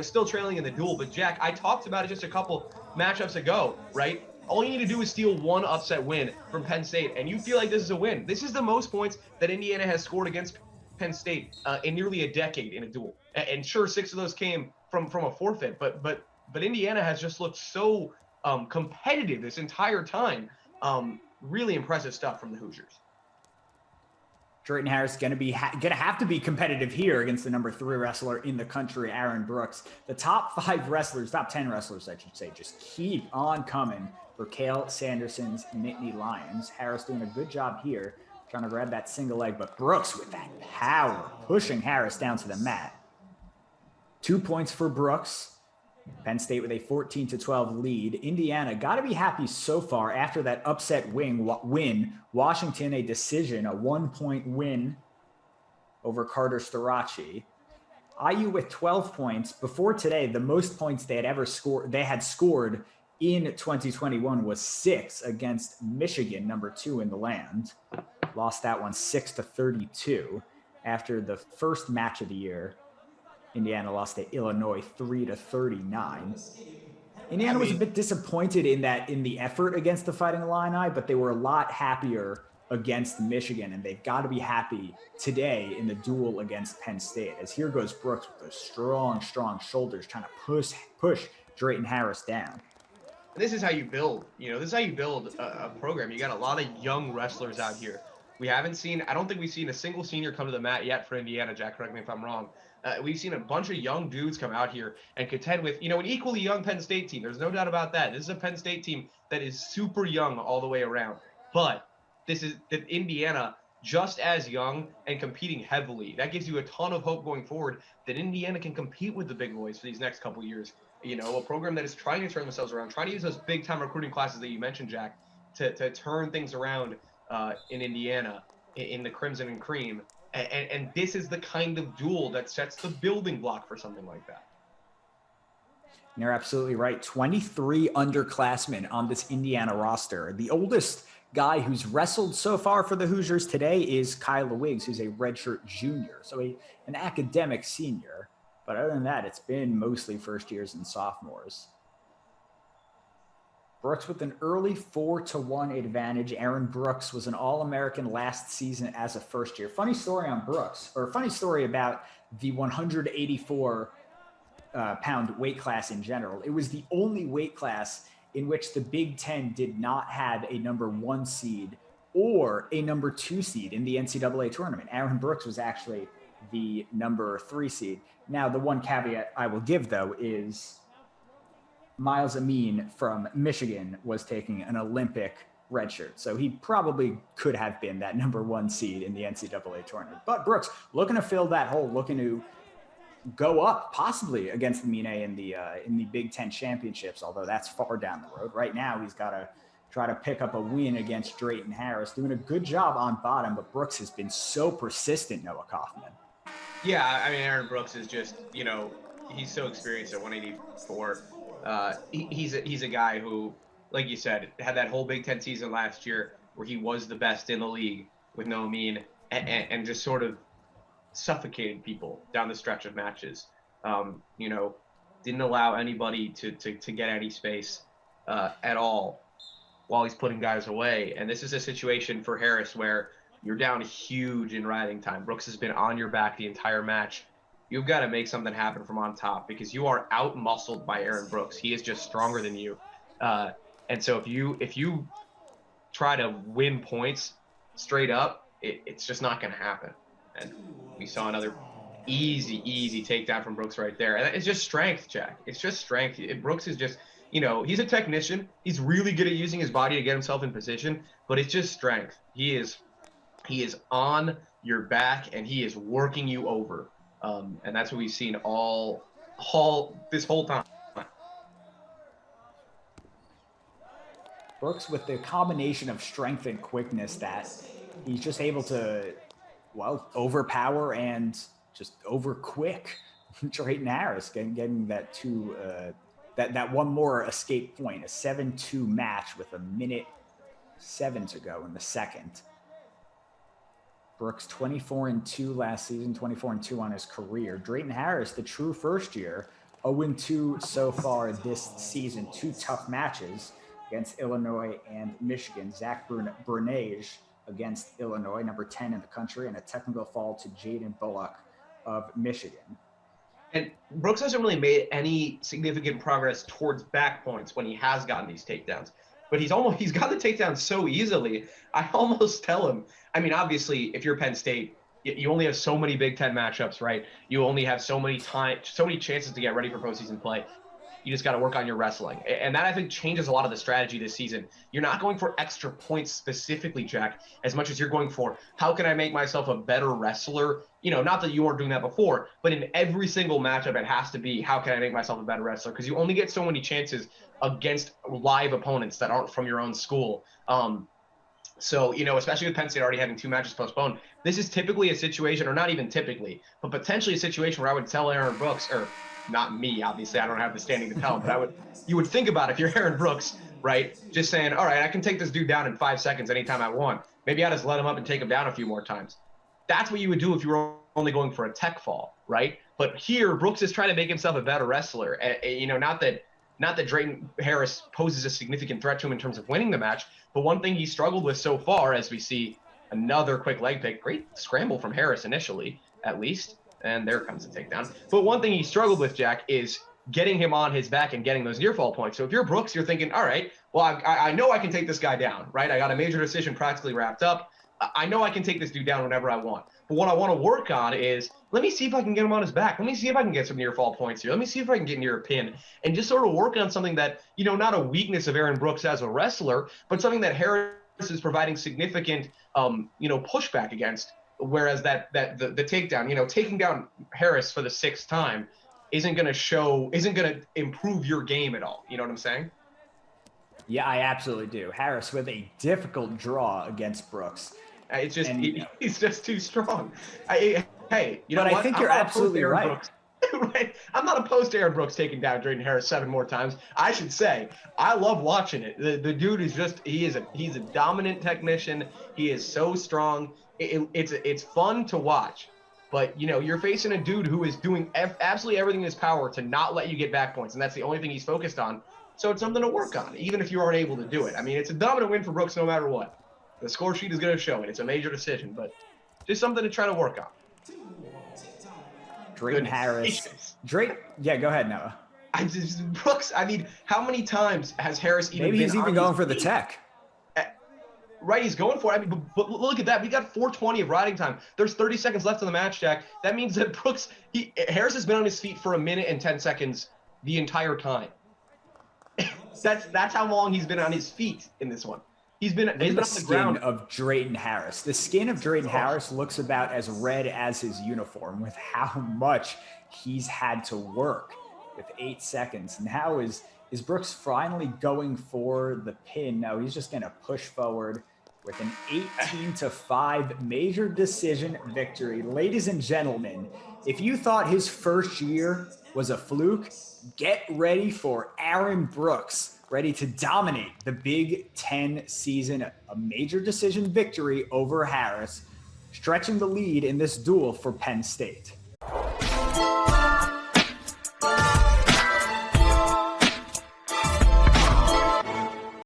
still trailing in the duel. But Jack, I talked about it just a couple matchups ago, right? All you need to do is steal one upset win from Penn State, and you feel like this is a win. This is the most points that Indiana has scored against Penn State in nearly a decade in a duel. And sure, 6 of those came from a forfeit, but Indiana has just looked so competitive this entire time. Really impressive stuff from the Hoosiers. Drayton Harris going to have to be competitive here against the number 3 wrestler in the country, Aaron Brooks. The top 5 wrestlers, top 10 wrestlers, I should say, just keep on coming for Cale Sanderson's Nittany Lions. Harris doing a good job here, trying to grab that single leg, but Brooks with that power, pushing Harris down to the mat. 2 points for Brooks. Penn State with a 14-12 lead. Indiana got to be happy so far after that upset win. Washington, a decision, a 1-point win over Carter Starachi. IU with 12 points. Before today, the most points they had scored in 2021 was 6 against Michigan, number 2 in the land. Lost that one 6-32 after the first match of the year. Indiana lost to Illinois 3-39. Indiana was a bit disappointed in the effort against the Fighting Illini, but they were a lot happier against Michigan, and they've got to be happy today in the duel against Penn State. As here goes Brooks with those strong shoulders, trying to push Drayton Harris down. This is how you build. This is how you build a program. You got a lot of young wrestlers out here. I don't think we've seen a single senior come to the mat yet for Indiana, Jack, correct me if I'm wrong. We've seen a bunch of young dudes come out here and contend with, an equally young Penn State team. There's no doubt about that. This is a Penn State team that is super young all the way around. But this is Indiana just as young and competing heavily. That gives you a ton of hope going forward that Indiana can compete with the big boys for these next couple of years. A program that is trying to turn themselves around, trying to use those big-time recruiting classes that you mentioned, Jack, to turn things around in Indiana, in the Crimson and Cream. And this is the kind of duel that sets the building block for something like that. You're absolutely right. 23 underclassmen on this Indiana roster. The oldest guy who's wrestled so far for the Hoosiers today is Kyla Wiggs, who's a redshirt junior, so an academic senior. But other than that, it's been mostly first years and sophomores. Brooks with an early 4-1 advantage. Aaron Brooks was an All-American last season as a first year. Funny story on Brooks, or funny story about the 184 pound weight class in general. It was the only weight class in which the Big Ten did not have a number 1 seed or a number 2 seed in the NCAA tournament. Aaron Brooks was actually the number 3 seed. Now, the one caveat I will give, though, is Miles Amin from Michigan was taking an Olympic redshirt. So he probably could have been that number 1 seed in the NCAA tournament. But Brooks looking to fill that hole, looking to go up possibly against the Mine in the Big Ten championships, although that's far down the road. Right now, he's got to try to pick up a win against Drayton Harris, doing a good job on bottom, but Brooks has been so persistent, Noah Kaufman. Yeah, Aaron Brooks is just, he's so experienced at 184. He's a guy who, like you said, had that whole Big Ten season last year where he was the best in the league with no mean and just sort of suffocated people down the stretch of matches. Didn't allow anybody to get any space at all while he's putting guys away. And this is a situation for Harris where you're down huge in riding time. Brooks has been on your back the entire match. You've got to make something happen from on top because you are out-muscled by Aaron Brooks. He is just stronger than you. And so if you try to win points straight up, it's just not going to happen. And we saw another easy takedown from Brooks right there. And it's just strength, Jack. It's just strength. Brooks is just, he's a technician. He's really good at using his body to get himself in position, but it's just strength. He is on your back and he is working you over. And that's what we've seen all this whole time. Brooks with the combination of strength and quickness that he's just able to, overpower and just over quick Drayton Harris, getting that that one more escape point, a 7-2 match with 1:07 to go in the second. Brooks 24-2 last season, 24-2 on his career. Drayton Harris, the true first year, 0-2 so far this season. 2 tough matches against Illinois and Michigan. Zach Brunage against Illinois, number 10 in the country, and a technical foul to Jaden Bullock of Michigan. And Brooks hasn't really made any significant progress towards back points when he has gotten these takedowns. But he's got the takedown so easily. I almost tell him, I mean, obviously, if you're Penn State, you only have so many Big Ten matchups, right? You only have so many chances to get ready for postseason play. You just got to work on your wrestling. And that, I think, changes a lot of the strategy this season. You're not going for extra points specifically, Jack, as much as you're going for how can I make myself a better wrestler? You know, not that you weren't doing that before, but in every single matchup, it has to be how can I make myself a better wrestler? Because you only get so many chances against live opponents that aren't from your own school. So, you know, especially with Penn State already having 2 matches postponed, this is typically a situation, or not even typically, but potentially a situation where I would tell Aaron Brooks, or not me, obviously, I don't have the standing to tell him, but you would think about if you're Aaron Brooks, right? Just saying, all right, I can take this dude down in 5 seconds anytime I want. Maybe I just let him up and take him down a few more times. That's what you would do if you were only going for a tech fall, right? But here, Brooks is trying to make himself a better wrestler. You know, not that Drayton Harris poses a significant threat to him in terms of winning the match, but one thing he struggled with so far, as we see another quick leg pick, great scramble from Harris initially, at least, and there comes the takedown. But one thing he struggled with, Jack, is getting him on his back and getting those near fall points. So if you're Brooks, you're thinking, all right, well, I know I can take this guy down, right? I got a major decision practically wrapped up. I know I can take this dude down whenever I want. But what I want to work on is, let me see if I can get him on his back. Let me see if I can get some near fall points here. Let me see if I can get near a pin and just sort of work on something that, you know, not a weakness of Aaron Brooks as a wrestler, but something that Harris is providing significant, you know, pushback against. Whereas the takedown, you know, taking down Harris for the 6th time isn't going to improve your game at all. You know what I'm saying? Yeah, I absolutely do. Harris with a difficult draw against Brooks. It's just, he's just too strong. Hey, you know what? I think you're absolutely right. Right. I'm not opposed to Aaron Brooks taking down Drayton Harris 7 more times. I should say, I love watching it. The dude is just, he's a dominant technician. He is so strong. It's fun to watch. But, you know, you're facing a dude who is doing absolutely everything in his power to not let you get back points, and that's the only thing he's focused on. So it's something to work on, even if you aren't able to do it. I mean, it's a dominant win for Brooks no matter what. The score sheet is going to show it. It's a major decision, but just something to try to work on. Drayton Harris. Yeah, go ahead, Noah. Brooks, I mean, how many times has Harris even Maybe he's even going for the tech. Right, he's going for it. I mean, but look at that. We got 4:20 of riding time. There's 30 seconds left in the match, Jack. That means that Harris has been on his feet for 1 minute and 10 seconds the entire time. That's how long he's been on his feet in this one. He's been on the ground. The skin of Drayton Harris. The skin of Drayton Harris looks about as red as his uniform with how much he's had to work with 8 seconds. Now is Brooks finally going for the pin? No, he's just going to push forward with an 18-5 major decision victory. Ladies and gentlemen, if you thought his first year was a fluke, get ready for Aaron Brooks, ready to dominate the Big Ten season. A major decision victory over Harris, stretching the lead in this duel for Penn State.